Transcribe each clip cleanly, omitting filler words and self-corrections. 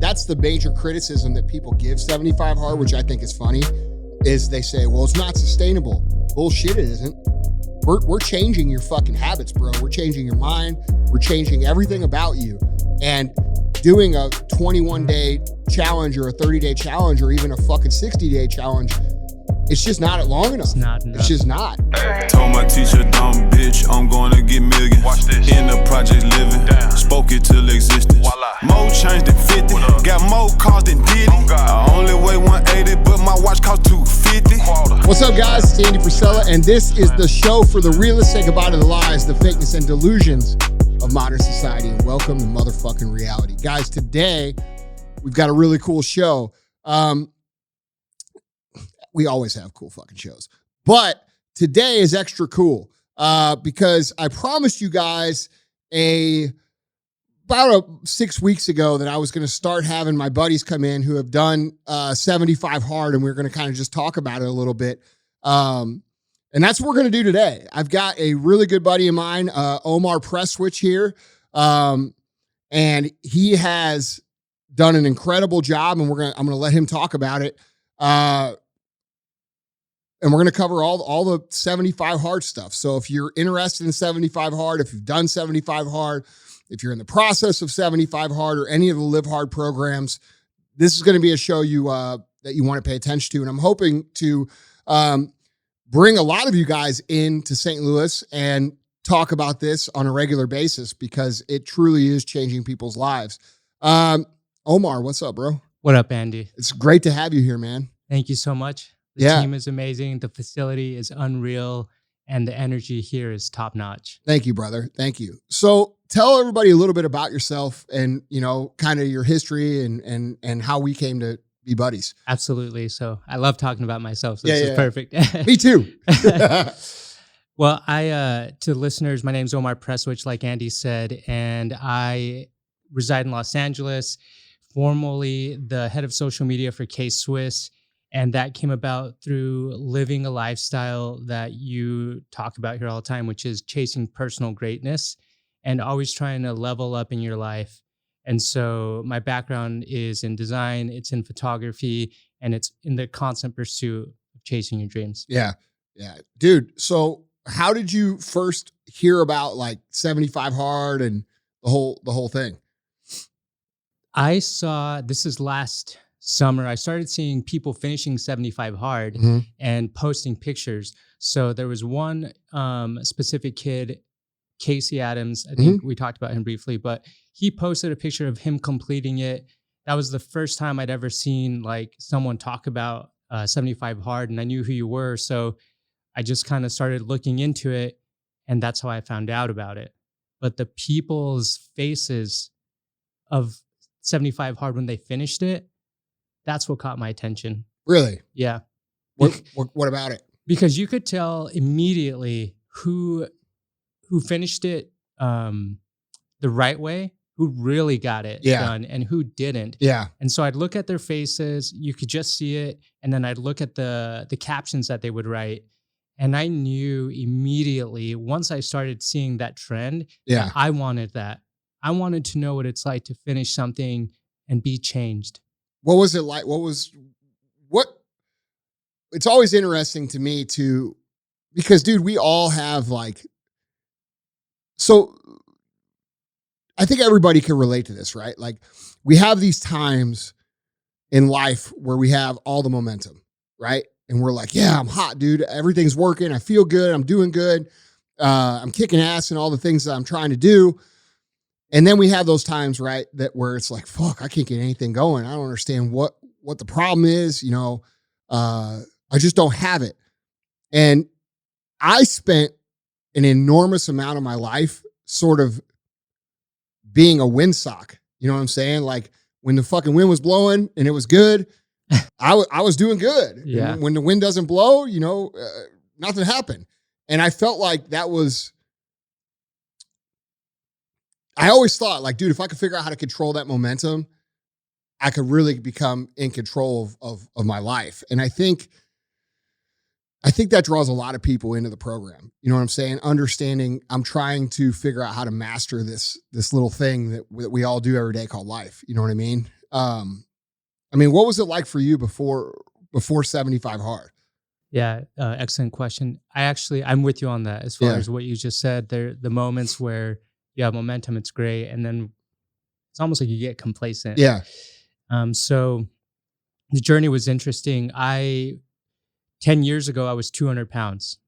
that's the major criticism that people give 75 hard, which I think is funny, is they say, well, it's not sustainable. Bullshit, it isn't. We're changing your fucking habits, bro. We're changing your mind. We're changing everything about you. And doing a 21-day challenge or a 30-day challenge or even a fucking 60-day challenge, it's just not long enough. It's not enough. It's just not. Told my teacher, dumb bitch, I'm gonna get millions. Watch this. In the project living, Damn. spoke it till existence. Voila. More change than 50, got more cars than Diddy. I only weigh 180, but my watch cost 250. What's up, guys? It's Andy Frisella, and this is the show for the realists. Say goodbye to the lies, the fakeness, and delusions of modern society, and welcome to motherfucking reality. Guys, today we've got a really cool show. We always have cool fucking shows, but today is extra cool because I promised you guys about 6 weeks ago that I was going to start having my buddies come in who have done 75 hard, and we're going to kind of just talk about it a little bit. And that's what we're going to do today. I've got a really good buddy of mine, Omar Prestwich here. And he has done an incredible job, and I'm going to let him talk about it. And we're going to cover all the 75 hard stuff. So if you're interested in 75 hard, if you've done 75 hard, if you're in the process of 75 hard or any of the Live Hard programs, this is going to be a show that you want to pay attention to. And I'm hoping to bring a lot of you guys into St. Louis and talk about this on a regular basis because it truly is changing people's lives. Omar, what's up, bro? What up, Andy? It's great to have you here, man. Thank you so much. The team is amazing. The facility is unreal. And the energy here is top notch. Thank you, brother. Thank you. So tell everybody a little bit about yourself and, you know, kind of your history and how we came to be buddies. Absolutely. So I love talking about myself. So this is perfect. Me too. Well, to listeners, my name's Omar Prestwich, like Andy said, and I reside in Los Angeles, formerly the head of social media for K-Swiss. And that came about through living a lifestyle that you talk about here all the time, which is chasing personal greatness and always trying to level up in your life. And so my background is in design, it's in photography, and it's in the constant pursuit of chasing your dreams. Yeah. Yeah. Dude, so how did you first hear about like 75 hard and the whole thing? I saw, this is last summer, I started seeing people finishing 75 hard and posting pictures. So there was one specific kid, Casey Adams. I think we talked about him briefly, but he posted a picture of him completing it. That was the first time I'd ever seen like someone talk about 75 hard, and I knew who you were. So I just kind of started looking into it, and that's how I found out about it. But the people's faces of 75 hard when they finished it, that's what caught my attention. Really? Yeah. What about it? Because you could tell immediately who finished it the right way, who really got it done, and who didn't. Yeah. And so I'd look at their faces, you could just see it, and then I'd look at the captions that they would write, and I knew immediately once I started seeing that trend, that I wanted that. I wanted to know what it's like to finish something and be changed. What was it like? It's always interesting to me because dude, we all have so I think everybody can relate to this, right? Like we have these times in life where we have all the momentum, right? And we're like, yeah, I'm hot, dude. Everything's working. I feel good. I'm doing good. I'm kicking ass and all the things that I'm trying to do. And then we have those times, right, where it's like, fuck, I can't get anything going. I don't understand what the problem is. You know, I just don't have it. And I spent an enormous amount of my life sort of being a windsock. You know what I'm saying? Like when the fucking wind was blowing and it was good, I was doing good. Yeah. And when the wind doesn't blow, you know, nothing happened. And I felt like that was, I always thought like, dude, if I could figure out how to control that momentum, I could really become in control of my life. And I think that draws a lot of people into the program. You know what I'm saying? Understanding I'm trying to figure out how to master this little thing that we all do every day called life. You know what I mean? I mean, what was it like for you before 75 hard? Yeah, excellent question. I'm with you on that as far as what you just said. The moments where you have momentum, it's great, and then it's almost like you get complacent. Yeah. So the journey was interesting. 10 years ago, I was 200 pounds.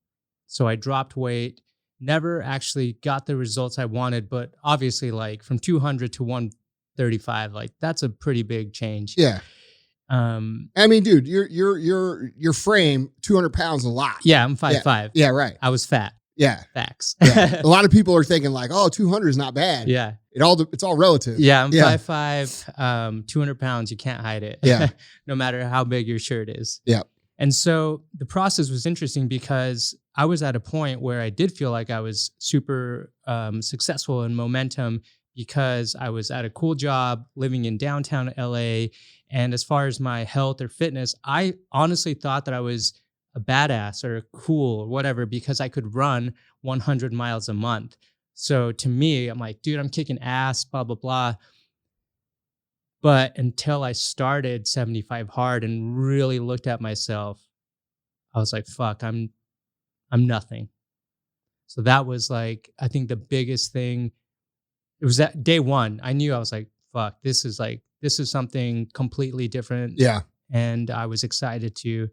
So I dropped weight, never actually got the results I wanted, but obviously like from 200 to 135, like that's a pretty big change. Yeah. I mean, dude, your frame, 200 pounds, a lot. Yeah, I'm 5'5". Yeah, right. I was fat. Yeah. Facts. Yeah. A lot of people are thinking like, oh, 200 is not bad. Yeah. It's all relative. Yeah, I'm 5'5", 200 pounds. You can't hide it. Yeah. No matter how big your shirt is. Yeah. And so the process was interesting because I was at a point where I did feel like I was super successful in momentum because I was at a cool job living in downtown LA. And as far as my health or fitness, I honestly thought that I was a badass or cool or whatever because I could run 100 miles a month. So to me, I'm like, dude, I'm kicking ass, blah, blah, blah. But until I started 75 hard and really looked at myself, I was like, fuck, I'm nothing. So that was like, I think the biggest thing. It was that day one. I knew I was like, fuck, this is something completely different. Yeah. And I was excited to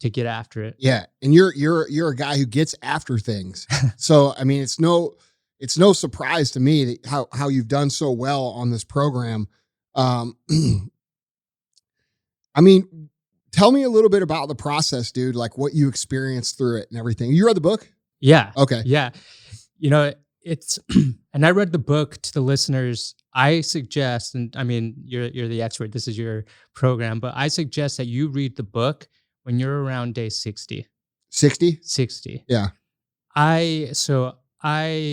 get after it. Yeah. And you're a guy who gets after things. So, I mean, it's no surprise to me that how you've done so well on this program. I mean, tell me a little bit about the process, dude, like what you experienced through it and everything. You read the book? Yeah. Okay. Yeah. You know, it's, and I read the book to the listeners. I suggest, and I mean, you're the expert, this is your program, but I suggest that you read the book when you're around day 60. 60? 60. Yeah. I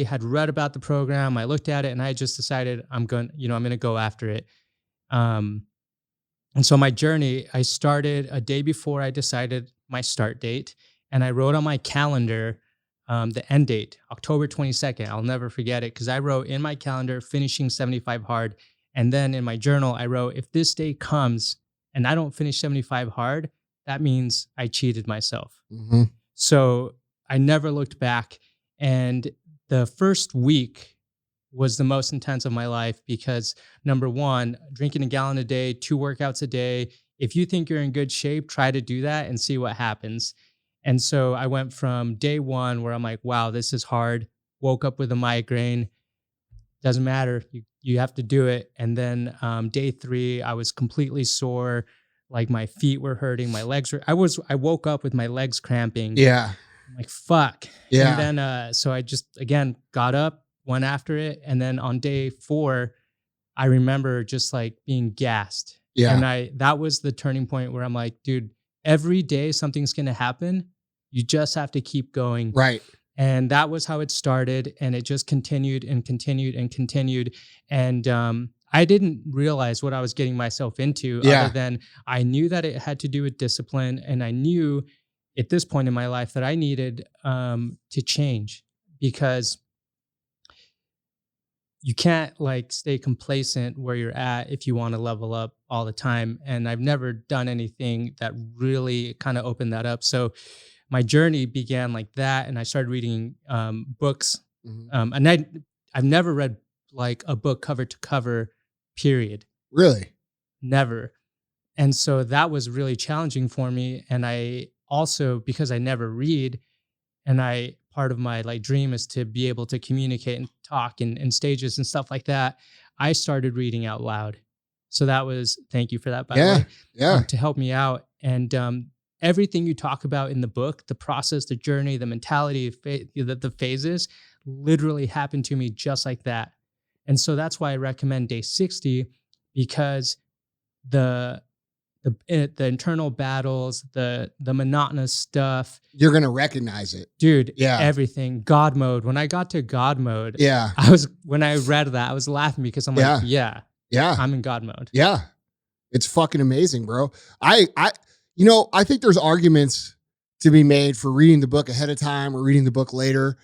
had read about the program. I looked at it and I just decided I'm going to go after it. And so my journey, I started a day before I decided my start date, and I wrote on my calendar the end date, October 22nd. I'll never forget it because I wrote in my calendar finishing 75 hard. And then in my journal, I wrote, if this day comes and I don't finish 75 hard, that means I cheated myself. Mm-hmm. So I never looked back. And the first week was the most intense of my life because, number one, drinking a gallon a day, 2 workouts a day. If you think you're in good shape, try to do that and see what happens. And so I went from day one where I'm like, wow, this is hard. Woke up with a migraine. Doesn't matter. You have to do it. And then day 3, I was completely sore. Like my feet were hurting. My legs were, I woke up with my legs cramping. Yeah. I'm like, fuck. Yeah. And then, so I just, again, got up, went after it. And then on day 4, I remember just like being gassed. Yeah. And that was the turning point where I'm like, dude, every day something's going to happen. You just have to keep going. Right. And that was how it started. And it just continued and continued and continued. And I didn't realize what I was getting myself into other than I knew that it had to do with discipline. And I knew at this point in my life that I needed to change because you can't like stay complacent where you're at if you want to level up all the time. And I've never done anything that really kind of opened that up. So my journey began like that. And I started reading books. Mm-hmm. And I've never read like a book cover to cover, period. Really? Never. And so that was really challenging for me. And I also, because I never read, and part of my like dream is to be able to communicate and talk in stages and stuff like that, I started reading out loud. So that was, thank you for that, by the way. Yeah. To help me out. And everything you talk about in the book, the process, the journey, the mentality, the phases literally happened to me just like that. And so that's why I recommend day 60, because the internal battles, the monotonous stuff, you're going to recognize it. Dude, Yeah. Everything. God mode. When I got to God mode, Yeah. when I read that, I was laughing because I'm like, yeah, I'm in God mode. Yeah. It's fucking amazing, bro. I think there's arguments to be made for reading the book ahead of time or reading the book later.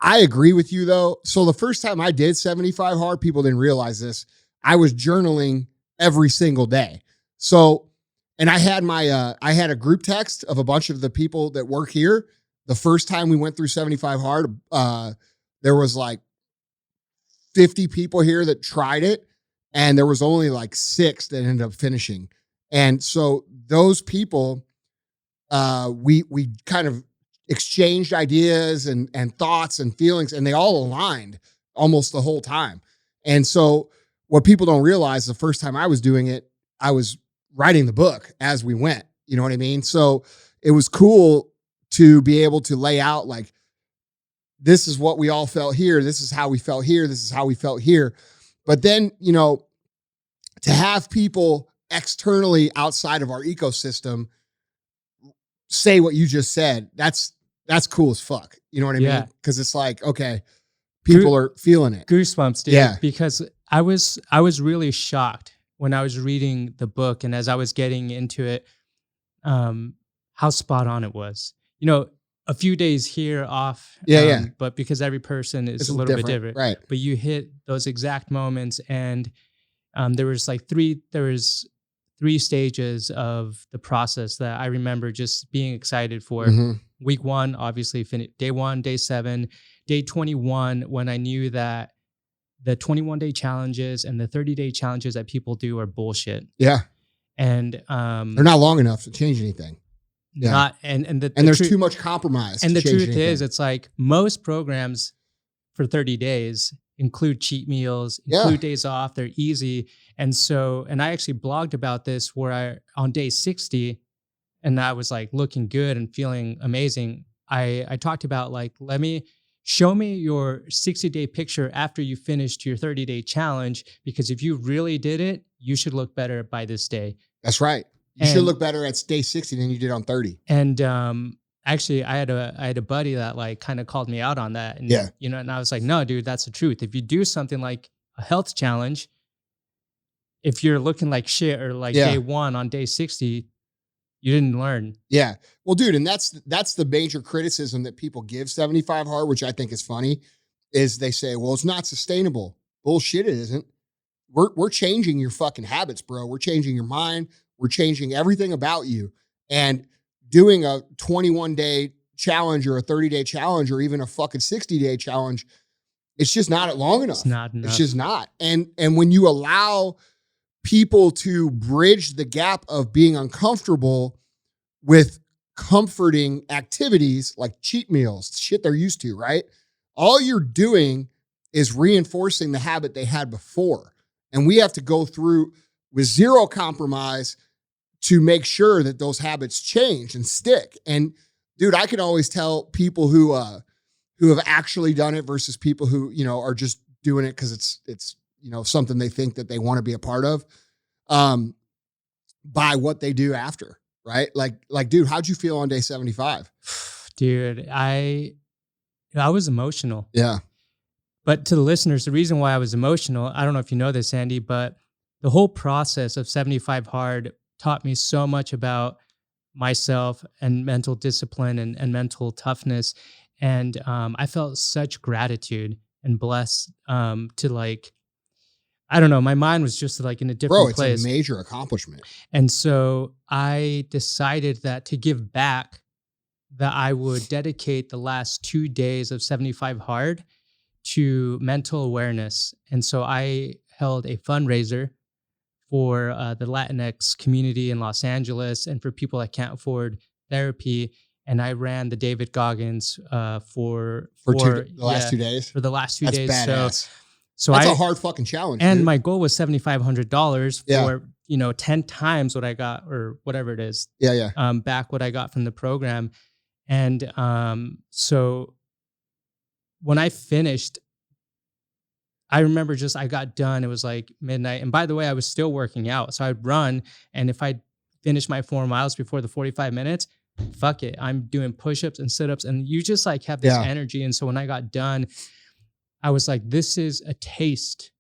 I agree with you though. So the first time I did 75 hard, people didn't realize this. I was journaling every single day. So, and I had I had a group text of a bunch of the people that work here. The first time we went through 75 hard, there was like 50 people here that tried it, and there was only like 6 that ended up finishing. And so those people, we kind of exchanged ideas and thoughts and feelings, and they all aligned almost the whole time. And so what people don't realize, the first time I was doing it, I was writing the book as we went. You know what I mean? So it was cool to be able to lay out like, this is what we all felt here. This is how we felt here. This is how we felt here. But then, you know, to have people externally outside of our ecosystem say what you just said, that's cool as fuck. You know what I mean? Because it's like, okay, people are feeling it. Goosebumps, dude. Yeah. Because I was really shocked when I was reading the book, and as I was getting into it, how spot on it was. You know, a few days here off, but because every person is a little bit different, right? But you hit those exact moments, and there was three stages of the process that I remember just being excited for. Mm-hmm. Week 1, obviously, day 1, day 7, day 21, when I knew that the 21-day challenges and the 30-day challenges that people do are bullshit. Yeah. And they're not long enough to change anything. Yeah. And there's too much compromise. And the truth is, it's like most programs for 30 days include cheat meals, include days off. They're easy. And I actually blogged about this where on day 60, and I was like looking good and feeling amazing. I talked about like, show me your 60-day picture after you finished your 30-day challenge, because if you really did it, you should look better by this day. That's right. You should look better at day 60 than you did on 30. And actually, I had a buddy that like kind of called me out on that. And, you know, and I was like, no, dude, that's the truth. If you do something like a health challenge, if you're looking like shit or like day 1 on day 60, you didn't learn. Yeah. Well, dude, and that's the major criticism that people give 75 hard, which I think is funny, is they say, well, it's not sustainable. Bullshit, it isn't. We're changing your fucking habits, bro. We're changing your mind. We're changing everything about you. And doing a 21-day challenge or a 30-day challenge or even a fucking 60-day challenge, it's just not long enough. It's not enough. It's just not. And when you allow people to bridge the gap of being uncomfortable with comforting activities like cheat meals, shit they're used to, right? All you're doing is reinforcing the habit they had before. And we have to go through with zero compromise to make sure that those habits change and stick. And dude, I can always tell people who have actually done it versus people who, you know, are just doing it because it's you know, something they think that they want to be a part of, by what they do after, right? Like, dude, how'd you feel on day 75? Dude, I was emotional. Yeah. But to the listeners, the reason why I was emotional, I don't know if you know this, Andy, but the whole process of 75 hard taught me so much about myself and mental discipline and mental toughness. And I felt such gratitude and blessed to like, I don't know, my mind was just like in a different place. It's a major accomplishment. And so I decided that to give back, that I would dedicate the last 2 days of 75 hard to mental awareness. And so I held a fundraiser for the Latinx community in Los Angeles and for people that can't afford therapy. And I ran the David Goggins for the last 2 days? For the last 2 days. Badass. So that's a hard fucking challenge. And dude. my goal was $7,500 for, you know, 10 times what I got or whatever it is. Back what I got from the program. And so when I finished, I remember I got done. It was like midnight. And by the way, I was still working out. So I'd run. And if I finished my 4 miles before the 45 minutes, fuck it. I'm doing push-ups and sit-ups. And you just like have this energy. And so when I got done, I was like, this is a taste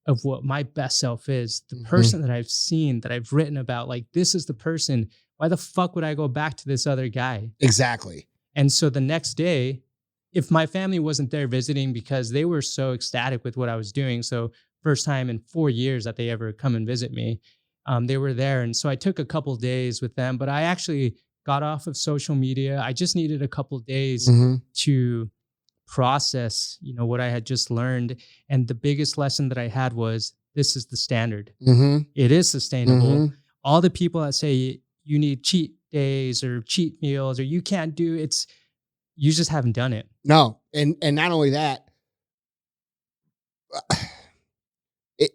of what my best self is. The person that I've seen, that I've written about, like, this is the person. Why the fuck would I go back to this other guy? Exactly. And so the next day, if my family wasn't there visiting because they were so ecstatic with what I was doing. So first time in 4 years that they ever come and visit me. They were there. And so I took a couple days with them, but I actually got off of social media. I just needed a couple days to process, what I had just learned. And the biggest lesson that I had was, this is the standard. It is sustainable. All the people that say you need cheat days or cheat meals or you can't do it's, you just haven't done it. No. And not only that,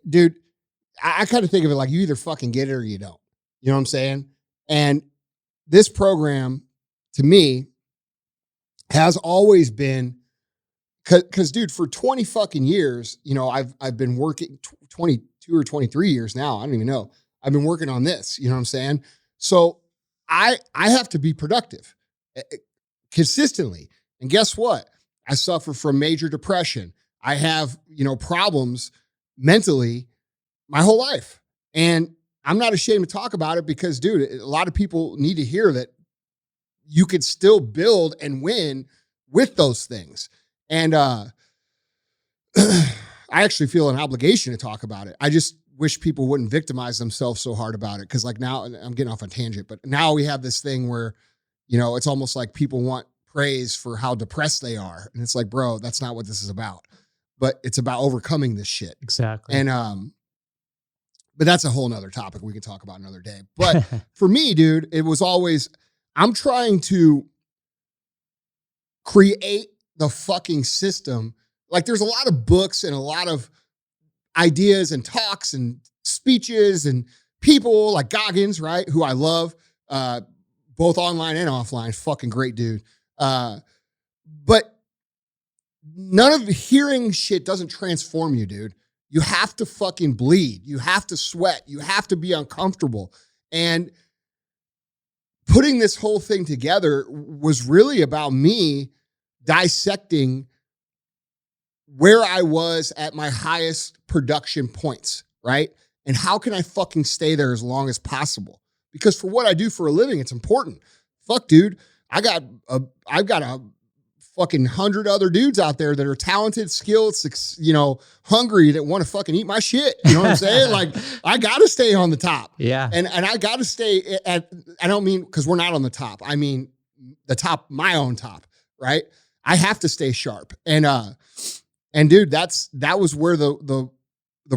dude, I kind of think of it like you either fucking get it or you don't. You know what I'm saying? And this program, to me, has always been, because dude, for 20 fucking years, I've been working 22 or 23 years now. I don't even know. I've been working on this. You know what I'm saying? So I have to be productive consistently. And guess what? I suffer from major depression. I have, problems mentally my whole life. And I'm not ashamed to talk about it because, dude, a lot of people need to hear that you could still build and win with those things. And I actually feel an obligation to talk about it. I just wish people wouldn't victimize themselves so hard about it. Cause like now, I'm getting off on a tangent, but now we have this thing where, it's almost like people want praise for how depressed they are. And it's like, bro, that's not what this is about. But it's about overcoming this shit. Exactly. And but that's a whole nother topic we could talk about another day. But for me, dude, it was always, I'm trying to create the fucking system. Like there's a lot of books and a lot of ideas and talks and speeches and people like Goggins, right? Who I love, both online and offline, fucking great dude. But none of hearing shit doesn't transform you, dude. You have to fucking bleed. You have to sweat. You have to be uncomfortable. And putting this whole thing together was really about me dissecting where I was at my highest production points, right? And how can I fucking stay there as long as possible? Because for what I do for a living, it's important. Fuck, dude. I've got a fucking 100 other dudes out there that are talented, skilled, hungry, that want to fucking eat my shit. You know what I'm saying? Like, I got to stay on the top. Yeah. And I got to stay I don't mean because we're not on the top. I mean, the top, my own top, right? I have to stay sharp. And dude, that was where the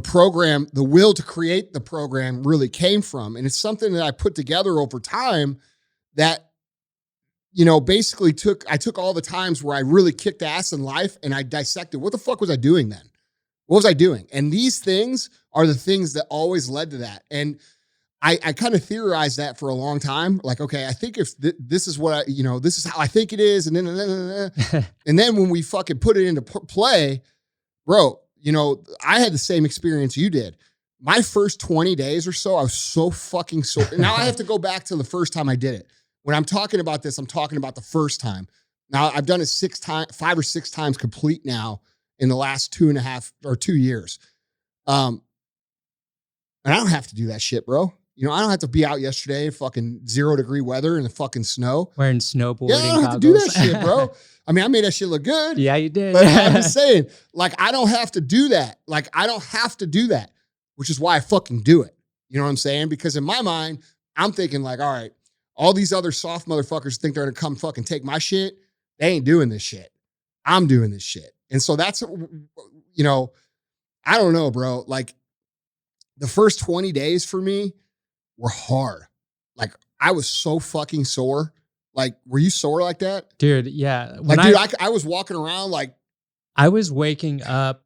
program, the will to create the program really came from. And it's something that I put together over time that, basically I took all the times where I really kicked ass in life and I dissected, what the fuck was I doing then? What was I doing? And these things are the things that always led to that. And I kind of theorized that for a long time. Like, okay, I think if this is what this is how I think it is. And then when we fucking put it into play, bro, I had the same experience you did. My first 20 days or so, I was so fucking sore. Now I have to go back to the first time I did it. When I'm talking about this, I'm talking about the first time. Now I've done it 5 or 6 times complete now in the last 2 years. And I don't have to do that shit, bro. I don't have to be out yesterday in fucking 0-degree weather in the fucking snow. Wearing snowboarding Yeah, I don't have to do that shit, bro. I mean, I made that shit look good. Yeah, you did. But I'm just saying, like, I don't have to do that. Like, I don't have to do that, which is why I fucking do it. You know what I'm saying? Because in my mind, I'm thinking like, all right, all these other soft motherfuckers think they're going to come fucking take my shit. They ain't doing this shit. I'm doing this shit. And so that's, I don't know, bro. Like the first 20 days for me were hard. Like I was so fucking sore. Like, were you sore like that? Dude, yeah. I was walking around like. I was waking up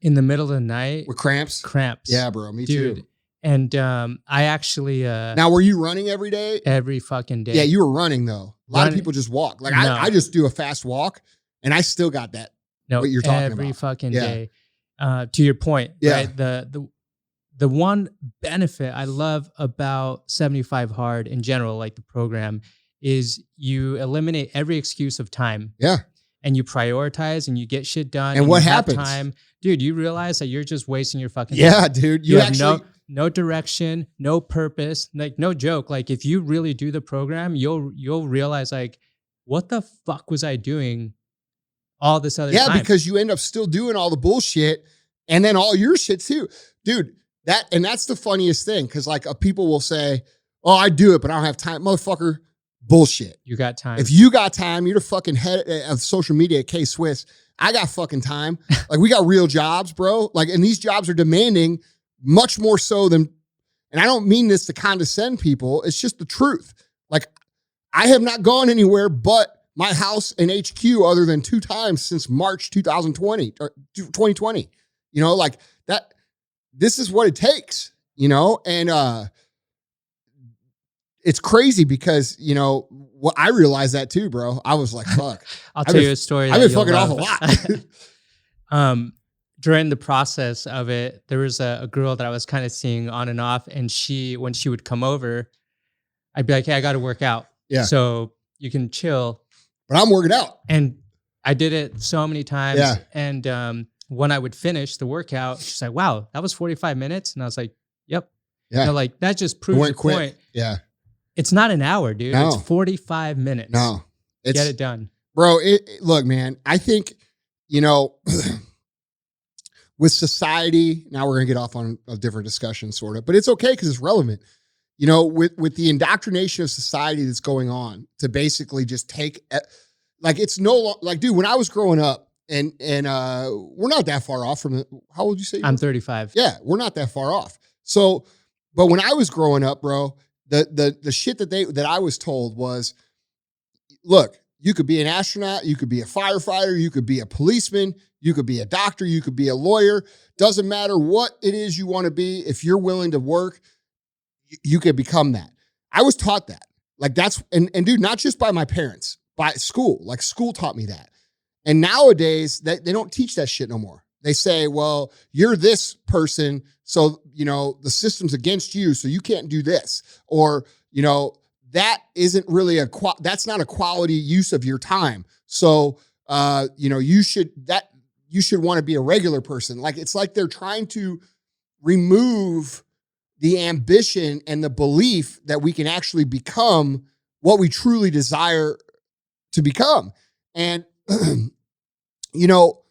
in the middle of the night. With cramps? Cramps. Yeah, bro. Me Dude. too. And I actually now, were you running every day? Every fucking day. Yeah, you were running though. A lot of people just walk. Like no. I just do a fast walk, and I still got that. No, what you're talking every about. Fucking day. To your point, right? The one benefit I love about 75 Hard in general, like the program, is you eliminate every excuse of time. Yeah. And you prioritize and you get shit done. And what happens? Time. Dude, you realize that you're just wasting your fucking time. time. Dude. You have actually no direction, no purpose, like no joke. Like if you really do the program, you'll realize like, what the fuck was I doing all this other time? Yeah, because you end up still doing all the bullshit And then all your shit too. Dude, that's the funniest thing. Cause like people will say, oh, I do it, but I don't have time. Motherfucker, bullshit. You got time. If you got time, you're the fucking head of social media at K-Swiss. I got fucking time. Like we got real jobs, bro. Like, and these jobs are demanding much more so than, and I don't mean this to condescend people. It's just the truth. Like I have not gone anywhere but my house and HQ other than 2 times since March 2020 or 2020. You know, like that, this is what it takes, you know? And it's crazy because, you know, well, I realized that too, bro. I was like, fuck. I'll tell you a story. I've been fucking off a lot. During the process of it, there was a girl that I was kind of seeing on and off. And when she would come over, I'd be like, hey, I got to work out. Yeah. So you can chill. But I'm working out. And I did it so many times. Yeah. And when I would finish the workout, she's like, wow, that was 45 minutes. And I was like, yep. Yeah. You know, like that just proves the point. Yeah. It's not an hour, dude. No. It's 45 minutes. No. Get it done. Bro, look, man, I think, you know, with society, now we're going to get off on a different discussion sort of, but it's okay because it's relevant. You know, with the indoctrination of society that's going on to basically just take, like it's like, dude, when I was growing up and we're not that far off from it. How old did you say? I'm 35. Yeah, we're not that far off. So, but when I was growing up, bro, the shit that I was told was, look, you could be an astronaut, you could be a firefighter, you could be a policeman, you could be a doctor, you could be a lawyer. Doesn't matter what it is you want to be. If you're willing to work, you could become that. I was taught that. Like that's, and dude, not just by my parents, by school. Like school taught me that. And nowadays they don't teach that shit no more. They say, well, you're this person, so, you know, the system's against you, so you can't do this. Or, you know, that isn't really that's not a quality use of your time. So, you know, you should want to be a regular person. Like, it's like they're trying to remove the ambition and the belief that we can actually become what we truly desire to become. And, you know,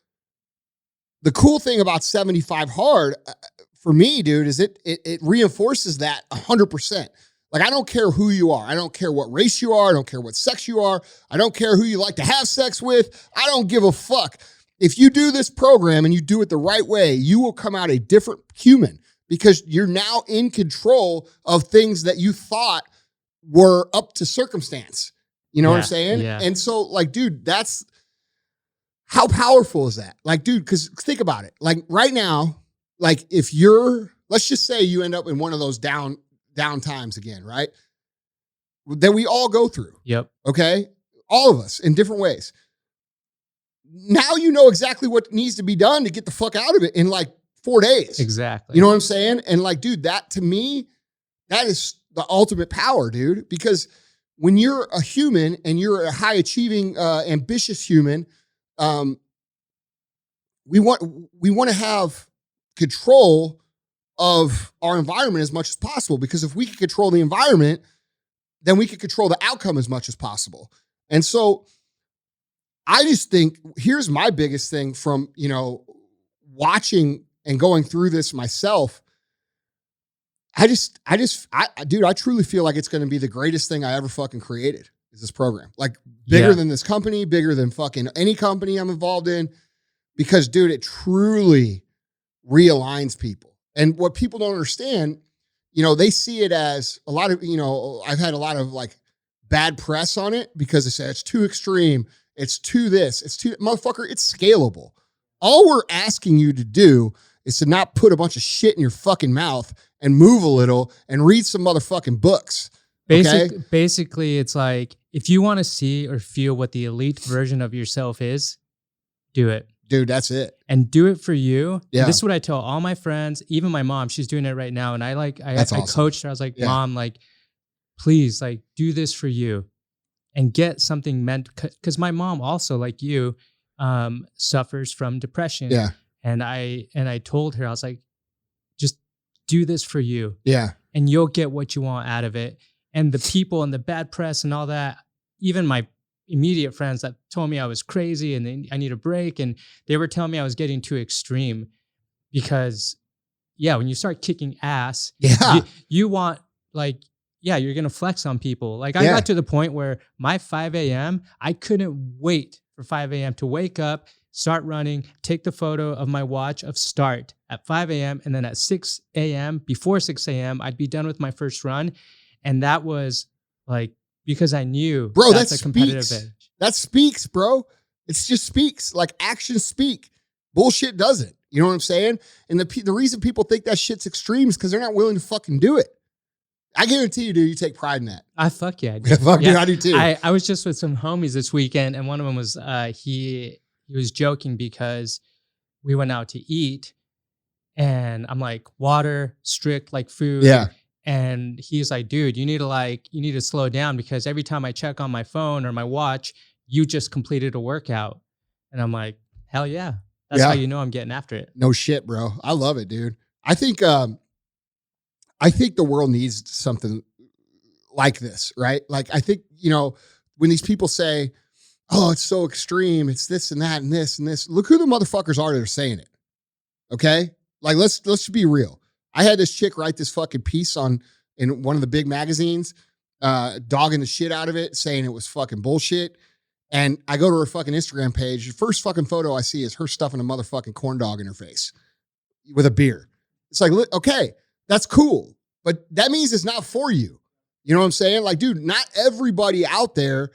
the cool thing about 75 Hard for me, dude, is it reinforces that 100%. Like, I don't care who you are. I don't care what race you are. I don't care what sex you are. I don't care who you like to have sex with. I don't give a fuck. If you do this program and you do it the right way, you will come out a different human because you're now in control of things that you thought were up to circumstance. You know what I'm saying? Yeah. And so, like, dude, that's how powerful is that? Like, dude, because think about it. Like right now, like if let's just say you end up in one of those down times again, right? That we all go through. Yep. Okay. All of us in different ways. Now you know exactly what needs to be done to get the fuck out of it in like 4 days. Exactly. You know what I'm saying? And like, dude, that to me, that is the ultimate power, dude, because when you're a human and you're a high achieving, ambitious human, we want to have control of our environment as much as possible, because if we can control the environment, then we can control the outcome as much as possible. And so I just think here's my biggest thing from, you know, watching and going through this myself. Dude, I truly feel like it's going to be the greatest thing I ever fucking created is this program. Like bigger than this company, bigger than fucking any company I'm involved in, because dude, it truly realigns people. And what people don't understand, you know, they see it as a lot of, you know, I've had a lot of like bad press on it because they say it's too extreme. It's too this, it's too, motherfucker, it's scalable. All we're asking you to do is to not put a bunch of shit in your fucking mouth and move a little and read some motherfucking books. Okay? Basically, it's like, if you want to see or feel what the elite version of yourself is, do it. Dude, that's it. And do it for you. Yeah. This is what I tell all my friends, even my mom, she's doing it right now. And I awesome. coached her. I was like, Mom, like, please, like, do this for you and get something meant. Because my mom also, like you, suffers from depression. Yeah. And I told her, I was like, just do this for you. Yeah. And you'll get what you want out of it. And the people and the bad press and all that, even my immediate friends that told me I was crazy and I need a break, and they were telling me I was getting too extreme, because when you start kicking ass, Yeah. you want like, you're going to flex on people. Like I got to the point where my 5 a.m., I couldn't wait for 5 a.m. to wake up, start running, take the photo of my watch of start at 5 a.m. And then at 6 a.m., before 6 a.m., I'd be done with my first run. And that was like, because I knew that's a competitive edge. That speaks, bro. It's just speaks. Like actions speak. Bullshit doesn't. You know what I'm saying? And the reason people think that shit's extreme is because they're not willing to fucking do it. I guarantee you, dude, you take pride in that. Fuck yeah. Dude, I do too. I was just with some homies this weekend, and one of them was, he was joking because we went out to eat, and I'm like, water, strict, like food. Yeah. And he's like, dude, you need to slow down because every time I check on my phone or my watch, you just completed a workout. And I'm like, hell yeah. That's how you know I'm getting after it. No shit, bro. I love it, dude. I think the world needs something like this, right? Like, I think, when these people say, oh, it's so extreme, it's this and that and this and this, look who the motherfuckers are that are saying it. Okay? Like, let's be real. I had this chick write this fucking piece in one of the big magazines, dogging the shit out of it, saying it was fucking bullshit. And I go to her fucking Instagram page. The first fucking photo I see is her stuffing a motherfucking corn dog in her face with a beer. It's like, okay, that's cool, but that means it's not for you. You know what I'm saying? Like, dude, not everybody out there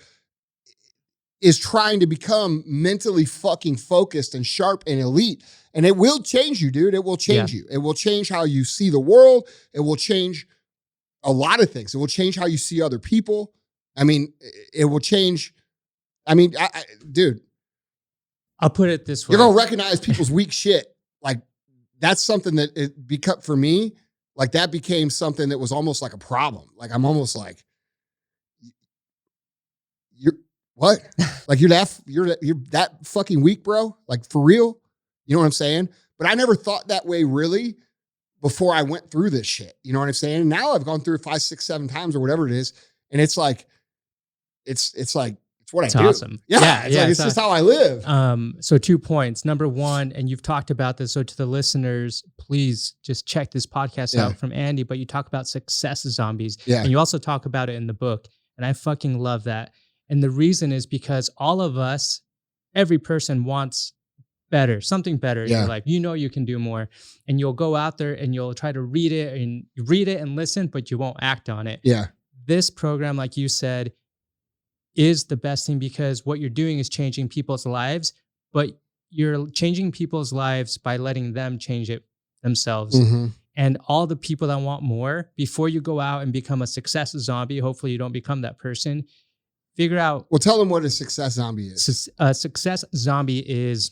is trying to become mentally fucking focused and sharp and elite. And it will change you, dude. It will change you. It will change how you see the world. It will change a lot of things. It will change how you see other people. I mean, it will change. I mean, dude. I'll put it this way. You're going to recognize people's weak shit. Like, that's something that it become for me. Like, that became something that was almost like a problem. Like, I'm almost like, you're what? Like, you're that fucking weak, bro? Like, for real? You know what I'm saying? But I never thought that way really before I went through this shit. You know what I'm saying? And now I've gone through it 5, 6, 7 times or whatever it is. And it's like, it's what I do. Awesome. Yeah. It's just how I live. So 2 points. Number one, and you've talked about this. So to the listeners, please just check this podcast out from Andy, but you talk about success zombies. Yeah. And you also talk about it in the book. And I fucking love that. And the reason is because all of us, every person wants better, something better in your life. You know you can do more. And you'll go out there and you'll try to read it and listen, but you won't act on it. Yeah. This program, like you said, is the best thing because what you're doing is changing people's lives, but you're changing people's lives by letting them change it themselves. Mm-hmm. And all the people that want more, before you go out and become a success zombie, hopefully you don't become that person, figure out. Well, tell them what a success zombie is. A success zombie is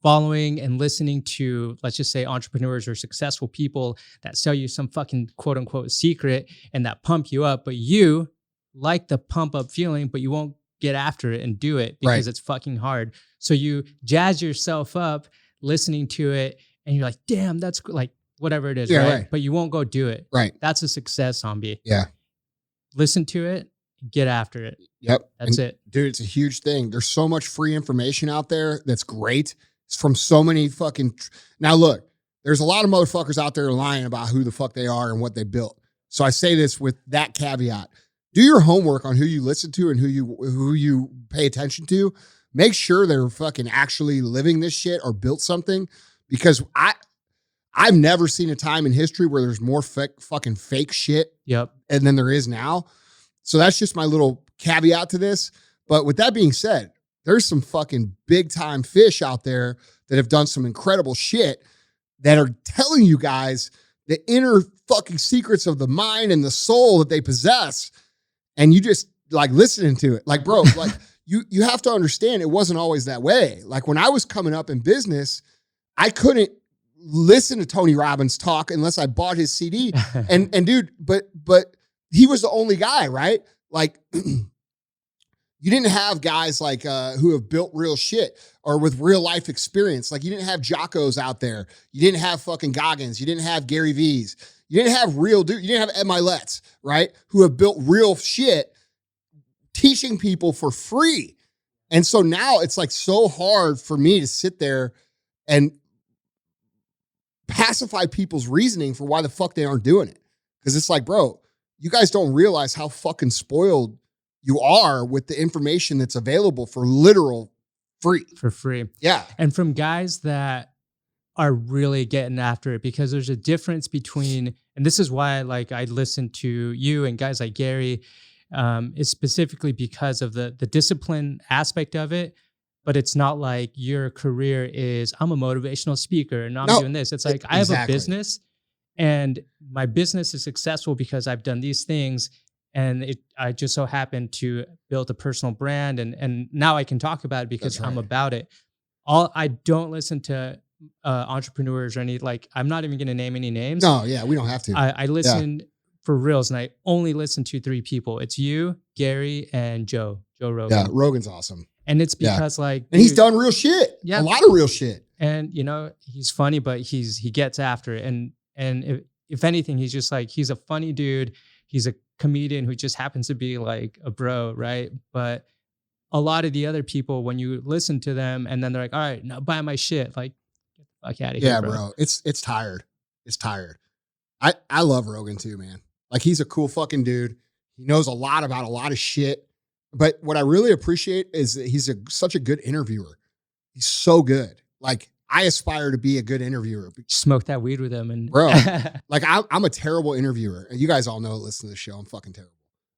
following and listening to, let's just say, entrepreneurs or successful people that sell you some fucking quote unquote secret and that pump you up, but you like the pump up feeling, but you won't get after it and do it because it's fucking hard. So you jazz yourself up listening to it and you're like, damn, that's like whatever it is, right? But you won't go do it. Right. That's a success zombie. Yeah. Listen to it, get after it. Yep. That's it. Dude, it's a huge thing. There's so much free information out there that's great. It's from so many fucking... Now look, there's a lot of motherfuckers out there lying about who the fuck they are and what they built. So I say this with that caveat. Do your homework on who you listen to and who you pay attention to. Make sure they're fucking actually living this shit or built something, because I've never seen a time in history where there's more fucking fake shit and than there is now. So that's just my little caveat to this. But with that being said, there's some fucking big time fish out there that have done some incredible shit that are telling you guys the inner fucking secrets of the mind and the soul that they possess. And you just like listening to it. Like, bro, like you have to understand it wasn't always that way. Like when I was coming up in business, I couldn't listen to Tony Robbins talk unless I bought his CD. And dude, but he was the only guy, right? Like you didn't have guys like who have built real shit or with real life experience. Like you didn't have Jockos out there. You didn't have fucking Goggins. You didn't have Gary V's. You didn't have real dude. You didn't have Ed Milet's, right? Who have built real shit, teaching people for free. And so now it's like so hard for me to sit there and pacify people's reasoning for why the fuck they aren't doing it. Because it's like, bro, you guys don't realize how fucking spoiled you are with the information that's available for literal free. For free. Yeah. And from guys that are really getting after it, because there's a difference between, and this is why like I listen to you and guys like Gary, is specifically because of the discipline aspect of it. But it's not like your career is, I'm a motivational speaker and I'm doing this. It's like, I have a business and my business is successful because I've done these things. And I just so happened to build a personal brand. And now I can talk about it because I'm about it. I don't listen to entrepreneurs or any, like, I'm not even going to name any names. No, yeah, we don't have to. I listen for reals, and I only listen to 3 people. It's you, Gary, and Joe Rogan. Yeah, Rogan's awesome. And it's because like, and he's done real shit. Yeah, a lot of real shit. And you know, he's funny, but he gets after it. And if anything, he's just like, he's a funny dude. He's a comedian who just happens to be like a bro, right? But a lot of the other people, when you listen to them, and then they're like, all right, now buy my shit. Like, get the fuck out of here, bro. It's tired. It's tired. I love Rogan too, man. Like, he's a cool fucking dude. He knows a lot about a lot of shit. But what I really appreciate is that he's such a good interviewer. He's so good. Like, I aspire to be a good interviewer. Smoke that weed with him. And bro, like, I'm a terrible interviewer. And you guys all know, listen to the show, I'm fucking terrible.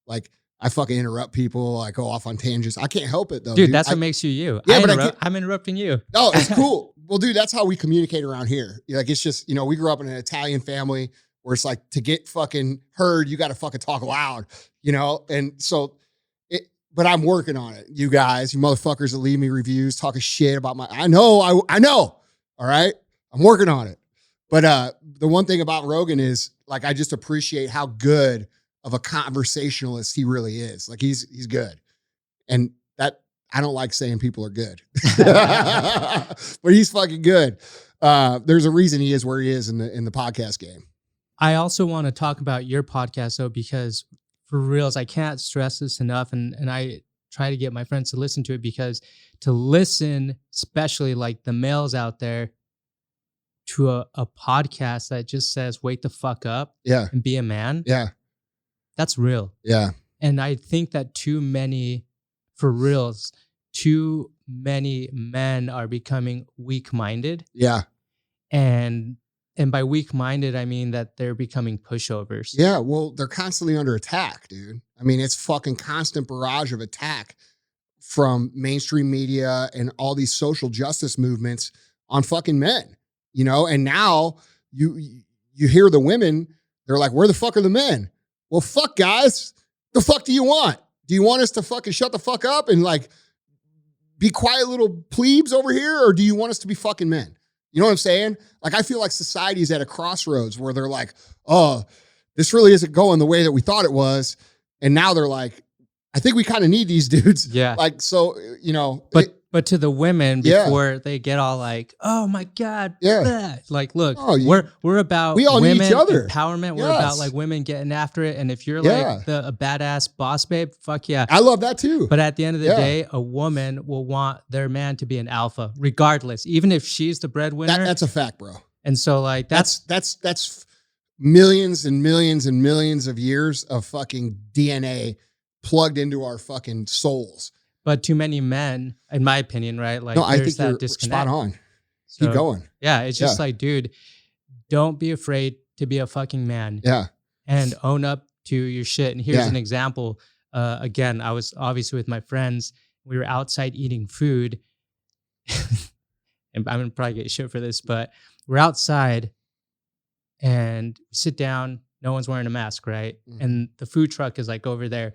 Like, I fucking interrupt people. I go off on tangents. I can't help it though. Dude, that's what makes you you. Yeah, I'm interrupting you. No, it's cool. Well, dude, that's how we communicate around here. Like, it's just, you know, we grew up in an Italian family where it's like, to get fucking heard, you got to fucking talk loud, you know? And so, but I'm working on it. You guys, you motherfuckers that leave me reviews, talking shit about I know. All right. I'm working on it. But the one thing about Rogan is, like, I just appreciate how good of a conversationalist he really is. Like, he's good. And that, I don't like saying people are good, but he's fucking good. There's a reason he is where he is in the podcast game. I also want to talk about your podcast though, because for reals, I can't stress this enough. And I try to get my friends to listen to it, because to listen, especially like the males out there, to a podcast that just says, wake the fuck up and be a man. Yeah. That's real. Yeah. And I think that too many men are becoming weak-minded. Yeah. And by weak-minded, I mean that they're becoming pushovers. Yeah, well, they're constantly under attack, dude. I mean, it's fucking constant barrage of attack from mainstream media and all these social justice movements on fucking men, you know? And now you hear the women, they're like, where the fuck are the men? Well, fuck, guys. The fuck do you want? Do you want us to fucking shut the fuck up and like be quiet little plebes over here? Or do you want us to be fucking men? You know what I'm saying? Like, I feel like society is at a crossroads where they're like, oh, this really isn't going the way that we thought it was. And now they're like, I think we kind of need these dudes. Yeah. Like, so, you know. But to the women, before they get all like, oh my God. Yeah. Like, look, we're about we all women need each other. Empowerment. We're about like women getting after it. And if you're like a badass boss babe, fuck yeah. I love that too. But at the end of the day, a woman will want their man to be an alpha, regardless, even if she's the breadwinner. That's a fact, bro. And so like that's millions and millions and millions of years of fucking DNA plugged into our fucking souls. But too many men, in my opinion, right? Like, no, I think that you're disconnect. spot on. So, keep going. Yeah, it's just like, dude, don't be afraid to be a fucking man. Yeah. And own up to your shit. And here's an example. Again, I was obviously with my friends. We were outside eating food. And I'm going to probably get shit for this, but we're outside and we sit down. No one's wearing a mask, right? And the food truck is like over there.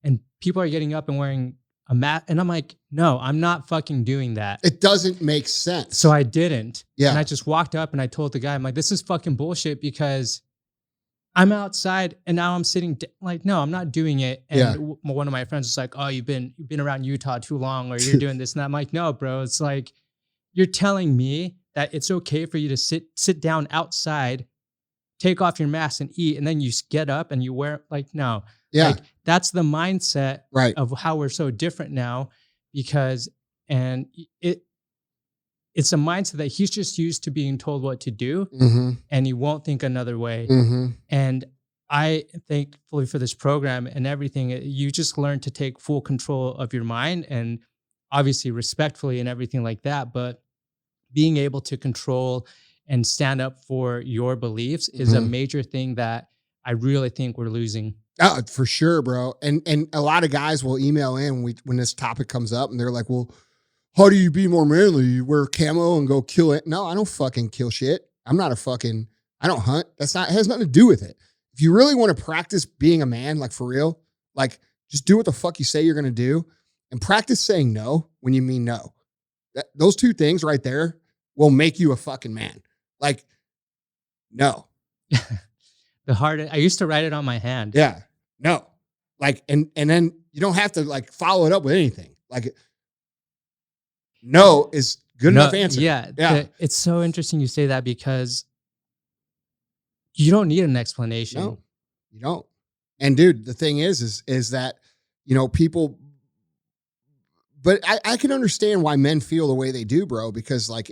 And people are getting up and wearing a mask. And I'm like, no, I'm not fucking doing that. It doesn't make sense. So I didn't. Yeah. And I just walked up and I told the guy, I'm like, this is fucking bullshit, because I'm outside and now I'm sitting like, no, I'm not doing it. And one of my friends was like, oh, you've been around Utah too long, or you're doing this. And I'm like, no, bro, it's like, you're telling me that it's okay for you to sit down outside, take off your mask and eat, and then you get up and you wear, like, no. Yeah. Like, that's the mindset of how we're so different now, because, and it's a mindset that he's just used to being told what to do, and he won't think another way. And I, thankfully for this program and everything, you just learn to take full control of your mind, and obviously respectfully and everything like that. But being able to control and stand up for your beliefs is a major thing that I really think we're losing. Oh, for sure, bro. And a lot of guys will email in when this topic comes up, and they're like, well, how do you be more manly? You wear camo and go kill it? No, I don't fucking kill shit. I don't hunt. It has nothing to do with it. If you really want to practice being a man, like for real, like just do what the fuck you say you're going to do, and practice saying no when you mean no. Those two things right there will make you a fucking man. Like, no. I used to write it on my hand. Yeah. No. Like, and then you don't have to like follow it up with anything. Like, no is good enough answer. Yeah. It's so interesting you say that, because you don't need an explanation. No, you don't. And dude, the thing is that, people, but I can understand why men feel the way they do, bro, because like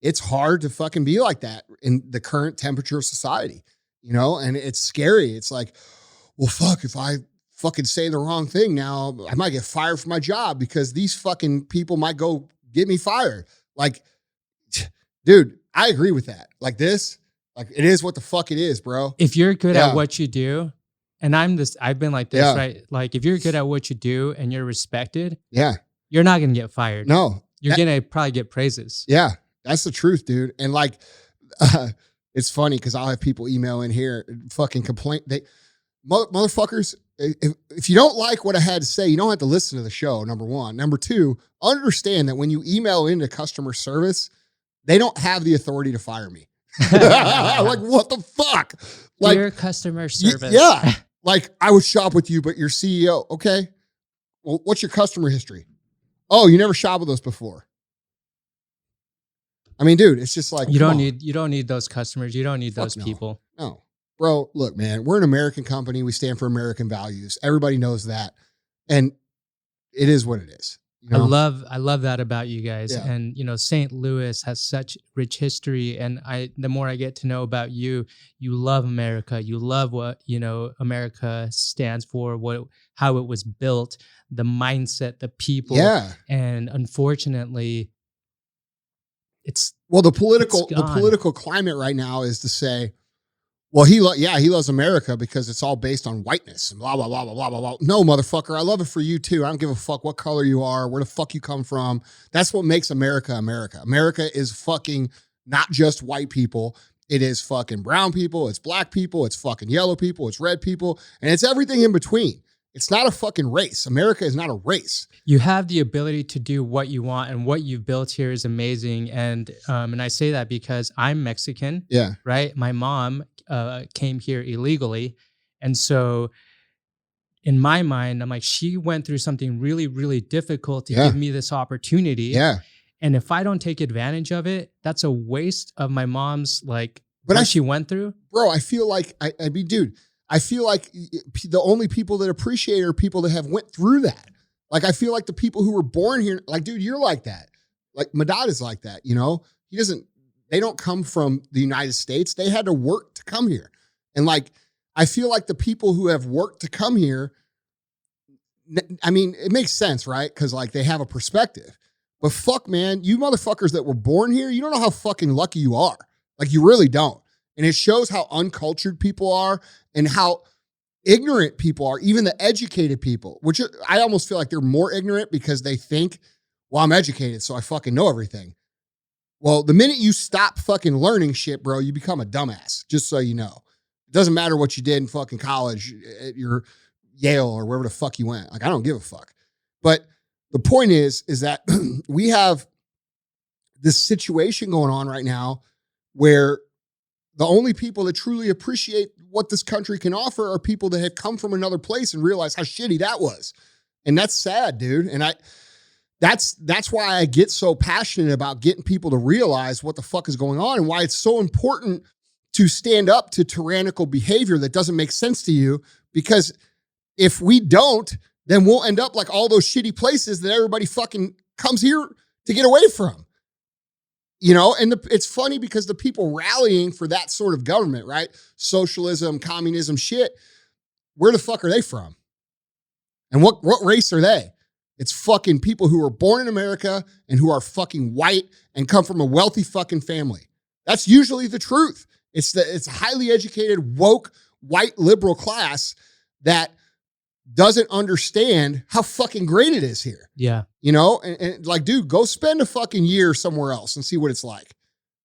it's hard to fucking be like that in the current temperature of society, and it's scary. It's like, well, fuck, if I fucking say the wrong thing now, I might get fired from my job because these fucking people might go get me fired. Like, dude, I agree with that. Like this, like it is what the fuck it is, bro. If you're good at what you do, and I've been like this, right? Like if you're good at what you do and you're respected, you're not going to get fired. No. You're going to probably get praises. Yeah, that's the truth, dude. And like, it's funny because I'll have people email in here and fucking complain. Motherfuckers, if you don't like what I had to say, you don't have to listen to the show, number one. Number two, understand that when you email into customer service, they don't have the authority to fire me. Like, what the fuck? Like, your customer service. Yeah. Like, I would shop with you, but your CEO. Okay. Well, what's your customer history? Oh, you never shopped with us before. I mean, dude, it's just like, you don't need those customers. You don't need those people. No. Bro, look, man, we're an American company. We stand for American values. Everybody knows that. And it is what it is. I love that about you guys. Yeah. And, St. Louis has such rich history. And the more I get to know about you, you love America. You love what, America stands for, how it was built, the mindset, the people. Yeah. And unfortunately, the political climate right now is to say, well, he loves America because it's all based on whiteness and blah, blah, blah, blah, blah, blah, blah. No, motherfucker, I love it for you too. I don't give a fuck what color you are, where the fuck you come from. That's what makes America America. America is fucking not just white people. It is fucking brown people. It's black people. It's fucking yellow people. It's red people. And it's everything in between. It's not a fucking race. America is not a race. You have the ability to do what you want, and what you've built here is amazing. And I say that because I'm Mexican. Yeah. Right. My mom came here illegally. And so in my mind, I'm like, she went through something really, really difficult to give me this opportunity. Yeah. And if I don't take advantage of it, that's a waste of my mom's what she went through. Bro, I feel like, I feel like the only people that appreciate it are people that have went through that. Like, I feel like the people who were born here, like, dude, you're like that. Like, Madad is like that, they don't come from the United States. They had to work to come here. And like, I feel like the people who have worked to come here, I mean, it makes sense, right? Because like they have a perspective. But fuck, man, you motherfuckers that were born here, you don't know how fucking lucky you are. Like, you really don't. And it shows how uncultured people are and how ignorant people are, even the educated people, which I almost feel like they're more ignorant because they think, well, I'm educated, so I fucking know everything. Well, the minute you stop fucking learning shit, bro, you become a dumbass, just so you know. It doesn't matter what you did in fucking college at your Yale or wherever the fuck you went. Like, I don't give a fuck. But the point is that we have this situation going on right now where the only people that truly appreciate what this country can offer are people that have come from another place and realize how shitty that was. And that's sad, dude. And that's why I get so passionate about getting people to realize what the fuck is going on and why it's so important to stand up to tyrannical behavior that doesn't make sense to you. Because if we don't, then we'll end up like all those shitty places that everybody fucking comes here to get away from. And it's funny because the people rallying for that sort of government, right? Socialism, communism shit, where the fuck are they from? And what race are they? It's fucking people who are born in America and who are fucking white and come from a wealthy fucking family. That's usually the truth. It's a highly educated, woke, white liberal class that doesn't understand how fucking great it is here. Yeah. And like, dude, go spend a fucking year somewhere else and see what it's like.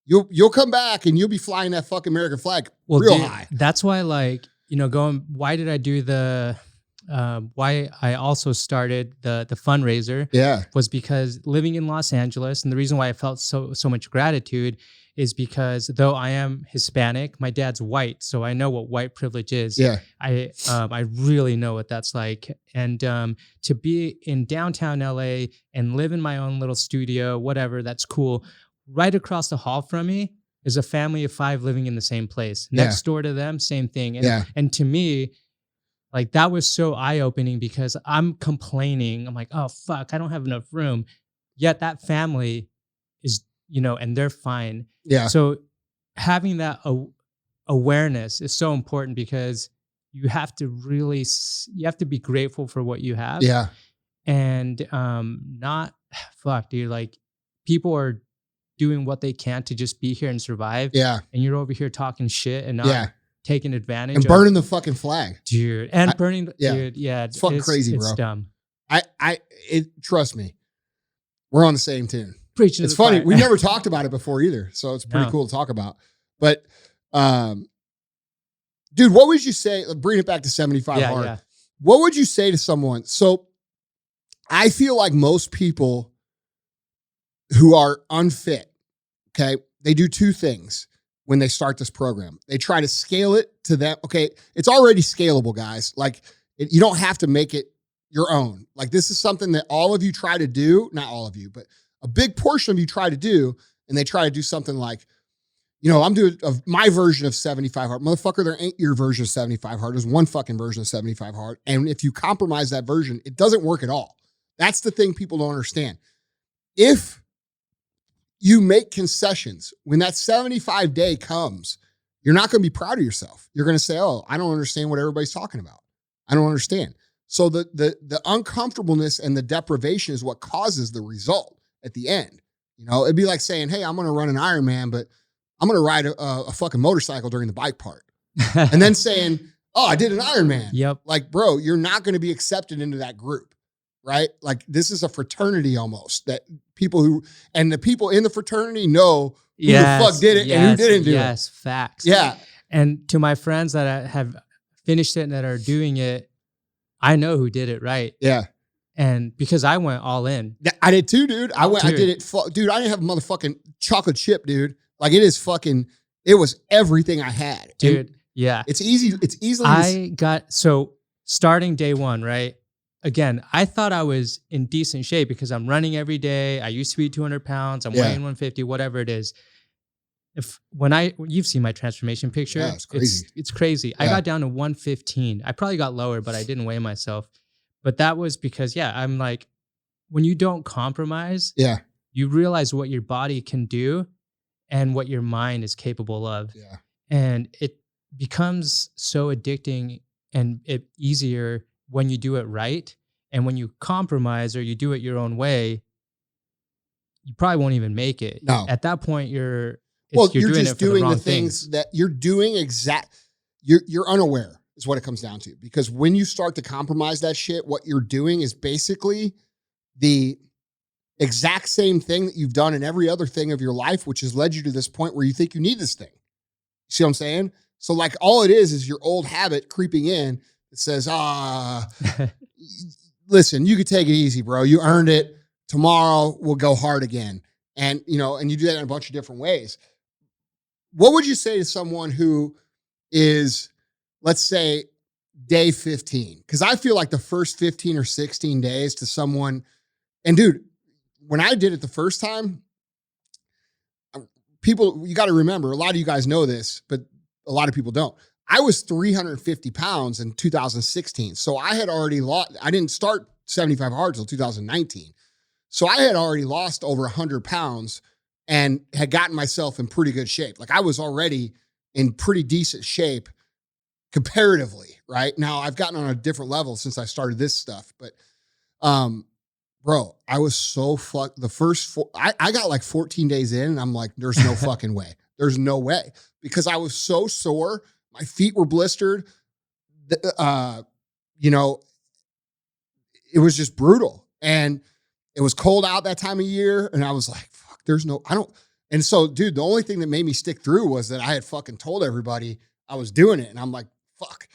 You'll come back and you'll be flying that fucking American flag real high. That's why, like, why did I do why I also started the fundraiser was because living in Los Angeles, and the reason why I felt so much gratitude is because though I am Hispanic, my dad's white, so I know what white privilege is. Yeah. I really know what that's like. And to be in downtown LA and live in my own little studio, whatever, that's cool. Right across the hall from me is a family of 5 living in the same place. Next door to them, same thing. And to me, like, that was so eye-opening because I'm complaining. I'm like, oh, fuck, I don't have enough room. Yet that family is, and they're fine. Yeah. So having that awareness is so important because you have to be grateful for what you have. Yeah. And fuck, dude, like, people are doing what they can to just be here and survive. Yeah. And you're over here talking shit and not taking advantage and burning the fucking flag, dude, and dude. Yeah, it's fucking crazy, bro. It's dumb. Trust me, we're on the same tune. Preaching. It's funny. We never talked about it before either, so it's pretty cool to talk about. But, dude, what would you say? Bring it back to 75 hard. Yeah. What would you say to someone? So, I feel like most people who are unfit, okay, they do 2 things. When they start this program, they try to scale it to them. Okay, it's already scalable, guys. Like, you don't have to make it your own. Like, this is something that all of you try to do. Not all of you, but a big portion of you try to do. And they try to do something like, I'm doing my version of 75 hard. Motherfucker, there ain't your version of 75 hard. There's one fucking version of 75 hard. And if you compromise that version, it doesn't work at all. That's the thing people don't understand. If you make concessions, when that 75 day comes, you're not going to be proud of yourself. You're going to say, oh, I don't understand what everybody's talking about. I don't understand. So the uncomfortableness and the deprivation is what causes the result at the end. It'd be like saying, hey, I'm going to run an Ironman, but I'm going to ride a fucking motorcycle during the bike part. And then saying, oh, I did an Ironman. Yep. Like, bro, you're not going to be accepted into that group. Right? Like, this is a fraternity almost that the people in the fraternity know who the fuck did it and who didn't do it. Yes, facts. Yeah. And to my friends that have finished it and that are doing it, I know who did it right. Yeah. And because I went all in. I did too, dude. I did it. Dude, I didn't have a motherfucking chocolate chip, dude. Like, it was everything I had. Dude, and yeah. It's easily. So starting day 1, right? Again, I thought I was in decent shape because I'm running every day. I used to be 200 pounds. I'm weighing 150, whatever it is. You've seen my transformation picture. Yeah, it's crazy. It's crazy. Yeah. I got down to 115. I probably got lower, but I didn't weigh myself. But that was because, I'm like, when you don't compromise, you realize what your body can do and what your mind is capable of. Yeah. And it becomes so addicting and easier when you do it right. And when you compromise or you do it your own way, you probably won't even make it. No. At that point, you're doing the things that you're doing you're unaware is what it comes down to. Because when you start to compromise that shit, what you're doing is basically the exact same thing that you've done in every other thing of your life, which has led you to this point where you think you need this thing. You see what I'm saying? So, like, all it is your old habit creeping in. It says, listen, you could take it easy, bro. You earned it. Tomorrow we'll go hard again. And, and you do that in a bunch of different ways. What would you say to someone who is, let's say, day 15? Because I feel like the first 15 or 16 days to someone, and dude, when I did it the first time, people, you got to remember, a lot of you guys know this, but a lot of people don't. I was 350 pounds in 2016. So I had already lost, I didn't start 75 hard until 2019. So I had already lost over 100 pounds and had gotten myself in pretty good shape. Like I was already in pretty decent shape comparatively, right? Now I've gotten on a different level since I started this stuff, but bro, I was so fucked. The first I got like 14 days in and I'm like, there's no fucking way. There's no way, because I was so sore. My feet were blistered. You know, it was just brutal. And it was cold out that time of year. And I was like, fuck, and so, dude, the only thing that made me stick through was that I had fucking told everybody I was doing it. And I'm like, fuck,